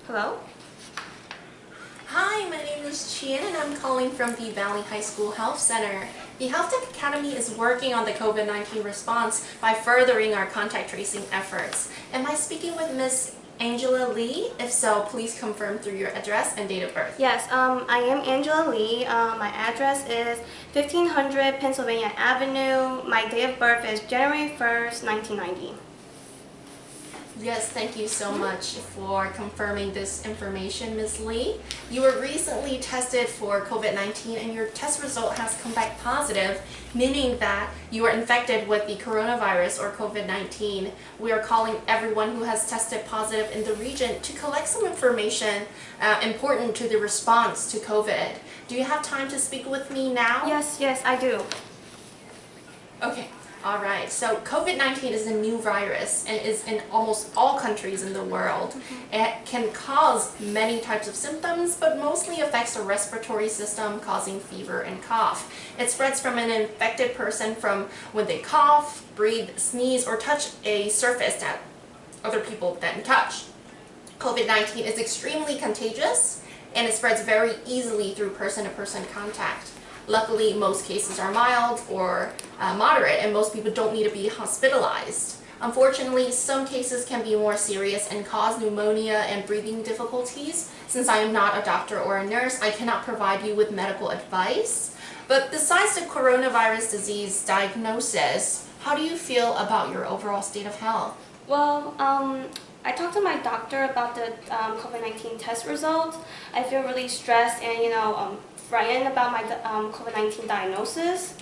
Hello? Hi, my name is Chien and I'm calling from the Valley High School Health Center. The Health Tech Academy is working on the COVID-19 response by furthering our contact tracing efforts. Am I speaking with Ms. Angela Lee? If so, please confirm through your address and date of birth. Yes, I am Angela Lee. My address is 1500 Pennsylvania Avenue. My date of birth is January 1st, 1990. Yes, thank you so much for confirming this information, Ms. Lee. You were recently tested for COVID-19 and your test result has come back positive, meaning that you are infected with the coronavirus or COVID-19. We are calling everyone who has tested positive in the region to collect some information important to the response to COVID. Do you have time to speak with me now? Yes, I do. Okay. All right, so COVID-19 is a new virus and is in almost all countries in the world. It can cause many types of symptoms, but mostly affects the respiratory system, causing fever and cough. It spreads from an infected person from when they cough, breathe, sneeze, or touch a surface that other people then touch. COVID-19 is extremely contagious and it spreads very easily through person-to-person contact. Luckily, most cases are mild or moderate, and most people don't need to be hospitalized. Unfortunately, some cases can be more serious and cause pneumonia and breathing difficulties. Since I am not a doctor or a nurse, I cannot provide you with medical advice. But besides the coronavirus disease diagnosis, how do you feel about your overall state of health? Well, I talked to my doctor about the COVID-19 test results. I feel really stressed and, frightened about my COVID-19 diagnosis.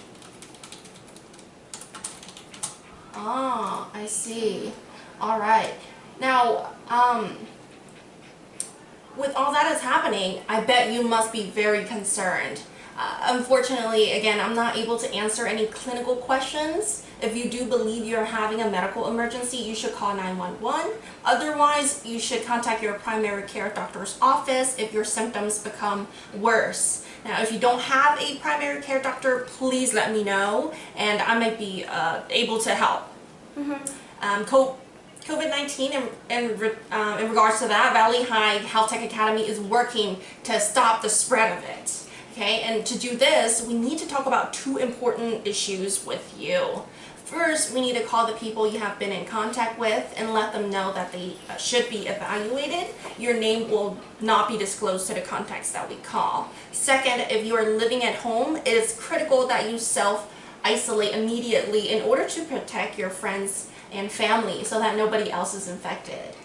Ah, I see. All right. Now, with all that is happening, I bet you must be very concerned. Unfortunately, again, I'm not able to answer any clinical questions. If you do believe you're having a medical emergency, you should call 911. Otherwise, you should contact your primary care doctor's office if your symptoms become worse. Now, if you don't have a primary care doctor, please let me know, and I might be able to help. COVID-19, in regards to that, Valley High Health Tech Academy is working to stop the spread of it. Okay, and to do this, we need to talk about two important issues with you. First, we need to call the people you have been in contact with and let them know that they should be evaluated. Your name will not be disclosed to the contacts that we call. Second, if you are living at home, it is critical that you self-isolate immediately in order to protect your friends and family so that nobody else is infected.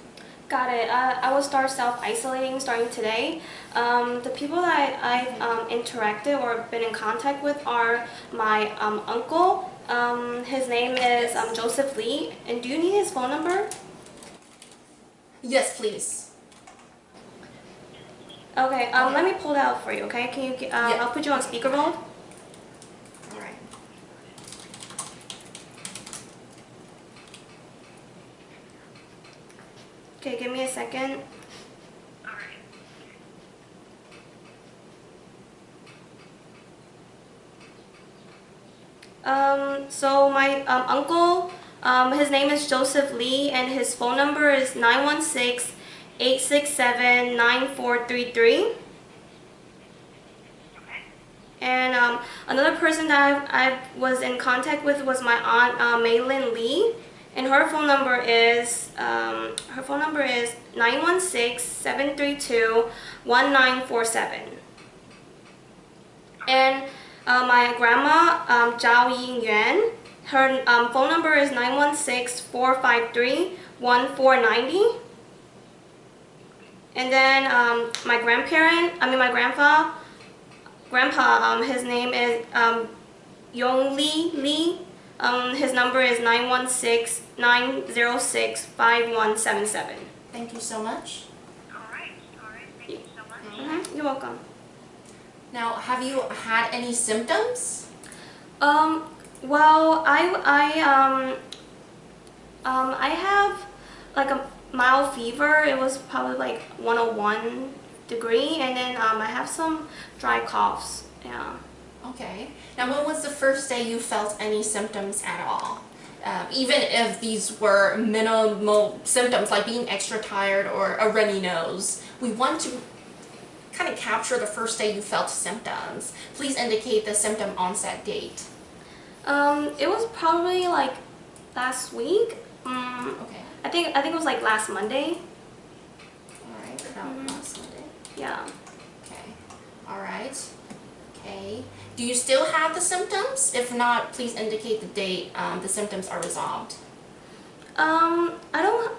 Got it. I will start self-isolating starting today. The people that I've interacted or been in contact with are my uncle. His name is Joseph Lee. And do you need his phone number? Yes, please. Okay, let me pull that out for you, okay? Can you? I'll put you on speaker mode. All right. Okay, give me a second. So my uncle, his name is Joseph Lee, and his phone number is 916-867-9433. And another person that I was in contact with was my aunt, Maylin Lee, and her phone number is 916-732-1947. And my grandma, Zhao Yin Yuan, her phone number is 916-453-1490. And then my grandpa, his name is Yong Lee. His number is 916-906-5177. Thank you so much. All right. Thank you so much. You're welcome. Now, have you had any symptoms? Well, I have like a mild fever. It was probably like 101 degree, and then I have some dry coughs. Yeah. Okay. Now, when was the first day you felt any symptoms at all? even if these were minimal symptoms like being extra tired or a runny nose. We want to kind of capture the first day you felt symptoms. Please indicate the symptom onset date. It was probably like last week. Okay. I think it was like last Monday. All right. About last Monday. Yeah. Okay. All right. Okay. Do you still have the symptoms? If not, please indicate the date the symptoms are resolved. I don't.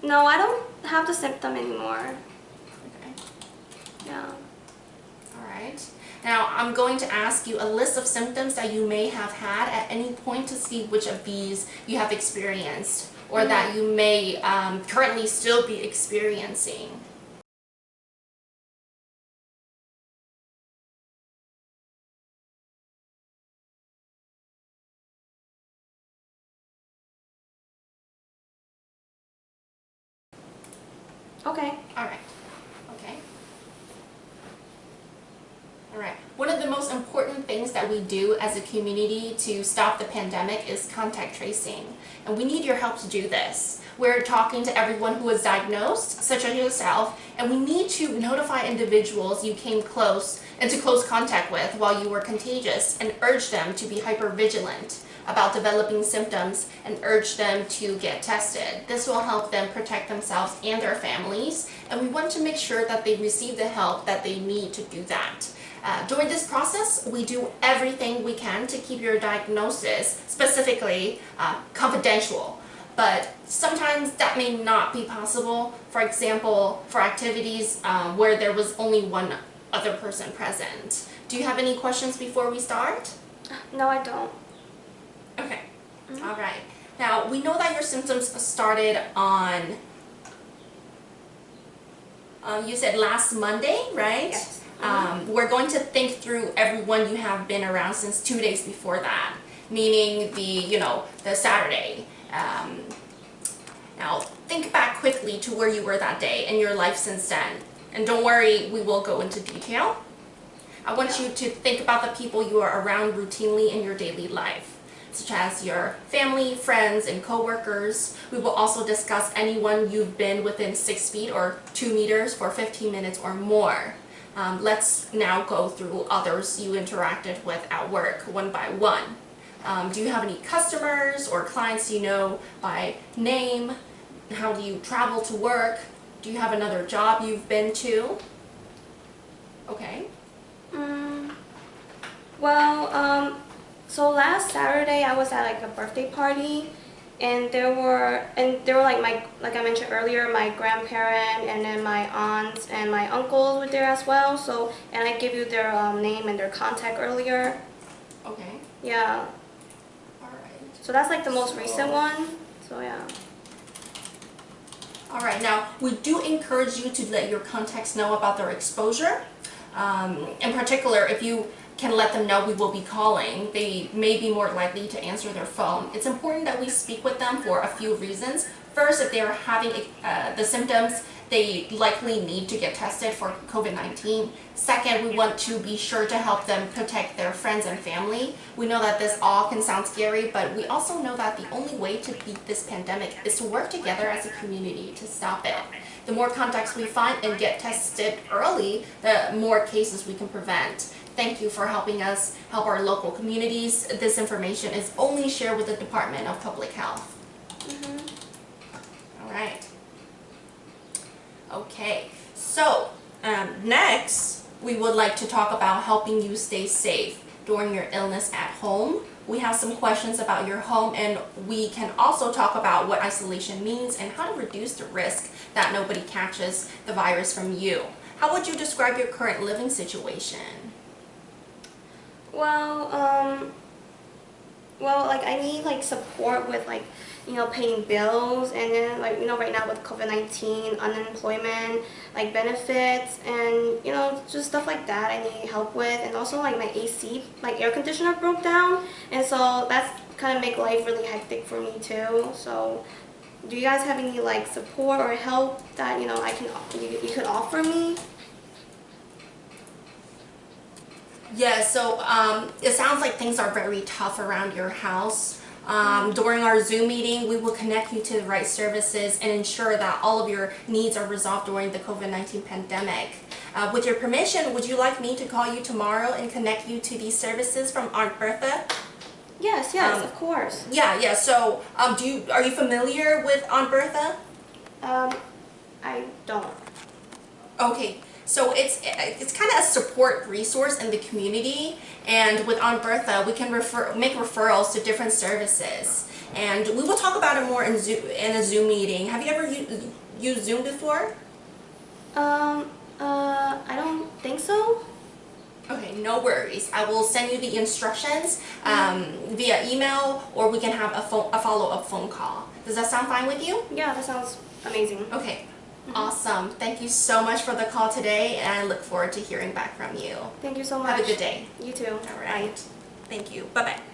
No, I don't have the symptom anymore. Okay. Yeah. All right. Now, I'm going to ask you a list of symptoms that you may have had at any point to see which of these you have experienced or that you may currently still be experiencing. Okay. All right. Okay. All right. One of the most important things that we do as a community to stop the pandemic is contact tracing. And we need your help to do this. We're talking to everyone who was diagnosed, such as yourself, and we need to notify individuals you came close into close contact with while you were contagious and urge them to be hypervigilant about developing symptoms and urge them to get tested. This will help them protect themselves and their families, and we want to make sure that they receive the help that they need to do that. During this process, we do everything we can to keep your diagnosis specifically confidential, but sometimes that may not be possible. For example, for activities where there was only one other person present. Do you have any questions before we start? No, I don't. Okay. All right. Now, we know that your symptoms started on, you said last Monday, right? Yes. We're going to think through everyone you have been around since 2 days before that, meaning the Saturday. Now, think back quickly to where you were that day and your life since then. And don't worry, we will go into detail. I want you to think about the people you are around routinely in your daily life, such as your family, friends, and coworkers. We will also discuss anyone you've been within 6 feet or 2 meters for 15 minutes or more. Let's now go through others you interacted with at work one by one. Do you have any customers or clients you know by name? How do you travel to work? Do you have another job you've been to? Okay. Well, so last Saturday I was at like a birthday party, and there were like I mentioned earlier, my grandparent and then my aunts and my uncles were there as well. So, and I gave you their name and their contact earlier. Okay. Yeah. All right. So that's like the most recent one. So yeah. All right, now we do encourage you to let your contacts know about their exposure. In particular, if you can let them know we will be calling, they may be more likely to answer their phone. It's important that we speak with them for a few reasons. First, if they're having the symptoms, they likely need to get tested for COVID-19. Second, we want to be sure to help them protect their friends and family. We know that this all can sound scary, but we also know that the only way to beat this pandemic is to work together as a community to stop it. The more contacts we find and get tested early, the more cases we can prevent. Thank you for helping us help our local communities. This information is only shared with the Department of Public Health. All right. Okay, so next we would like to talk about helping you stay safe during your illness at home. We have some questions about your home, and we can also talk about what isolation means and how to reduce the risk that nobody catches the virus from you. How would you describe your current living situation? Well, like I need like support with like, paying bills, and then like, right now with COVID-19, unemployment, like benefits, and just stuff like that I need help with. And also like my AC, like air conditioner broke down, and so that's kind of make life really hectic for me too. So do you guys have any like support or help that you could offer me? Yeah, so it sounds like things are very tough around your house. During our Zoom meeting, we will connect you to the right services and ensure that all of your needs are resolved during the COVID-19 pandemic. With your permission, would you like me to call you tomorrow and connect you to these services from Aunt Bertha? Yes, of course. Yeah. So, are you familiar with Aunt Bertha? I don't. Okay, so it's kind of a support resource in the community, and with Aunt Bertha, we can make referrals to different services, and we will talk about it more in a Zoom meeting. Have you ever used Zoom before? I don't think so. Okay, no worries. I will send you the instructions via email, or we can have a follow-up phone call. Does that sound fine with you? Yeah, that sounds amazing. Okay, awesome. Thank you so much for the call today, and I look forward to hearing back from you. Thank you so much. Have a good day. You too. All right. Thank you. Bye-bye.